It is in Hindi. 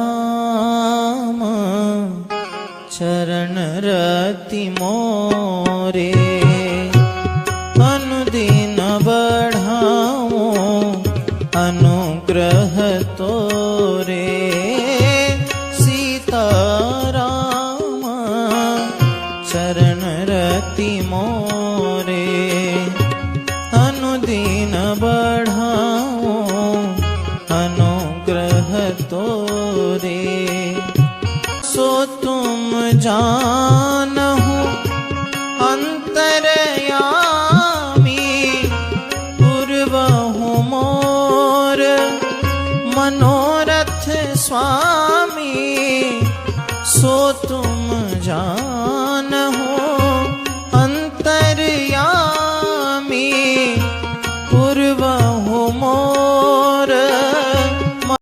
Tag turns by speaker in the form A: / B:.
A: सीताराम चरण रति मोरे अनुदिन बढ़ाओ अनुग्रह तोरे सीताराम चरण रति मोरे अनुदिन बढ़ाओ अनुग्रह तोरे सो तुम जानहु अंतरयामी पूर्वहु मोर मनोरथ स्वामी सो तुम जानहु